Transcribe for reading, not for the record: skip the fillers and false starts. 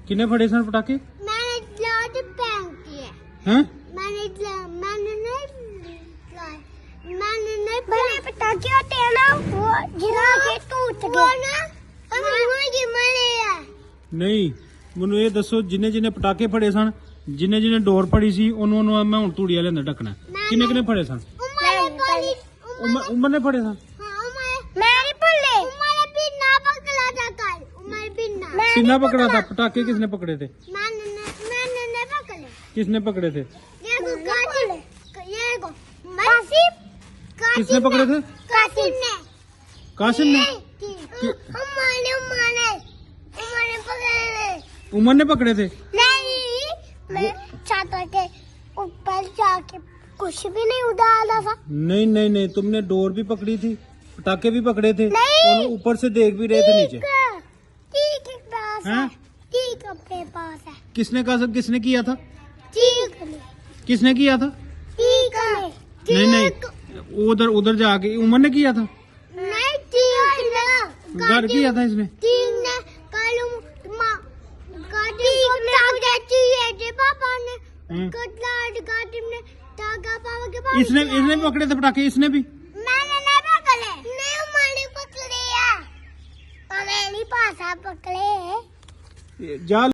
किन्ने फड़े सन पटाखे? मैंने लाट पहन किए हैं? मैंने बड़े पटाखे होते हैं ना वो गिरा के टूट गए ना ये मरे है। नहीं ਮੈਨੂੰ ਇਹ ਦੱਸੋ ਜਿੰਨੇ ਜਿੰਨੇ ਪਟਾਕੇ ਫੜੇ ਸਨ ਜਿੰਨੇ ਜਿੰਨੇ ਡੋਰ ਫੜੀ ਸੀ ਉਹਨੂੰ ਮੈਂ ਹੁਣ ਤੂੜੀ ਵਾਲੇ ਅੰਦਰ ਢੱਕਣਾ ਕਿੰਨੇ ਕਿੰਨੇ ਫੜੇ ਸਨ ਉਮਰ ਨੇ ਫੜੇ ਸਨ मेरी पुल्ले उमर बिन्ना पकड़ा था कल उमर बिन्ना किन्ना पकड़ा था पटाखे किसने पकड़े थे मैंने पकड़े किसने पकड़े थे ये को कासिम किसने पकड़े थे कासिम ने उमर ने पकड़े थे नहीं मैं चाहता के ऊपर जाके कुछ भी नहीं उड़ाला था नहीं नहीं नहीं तुमने डोर भी पकड़ी थी पटाखे भी पकड़े थे नहीं। और ऊपर से देख भी रहे थे नीचे ठीक है पास है हैं? ठीक अपने पास है किसने कहा किसने किया था ठीक है किसने किया था ठीक है नहीं नहीं उधर उधर जाके उमर ने किया था नहीं ठीक ना घर किया था इसने ठीक ना कल गाड़ी को चाहिए जे पापा ने कटलाट गाड़ी में तागा पापा के पास इसने भी पकड़े थे पटाखे इसने भी मैंने नहीं पकड़े नहीं मैंने पकड़े है मैंने नहीं पासा पकड़े जा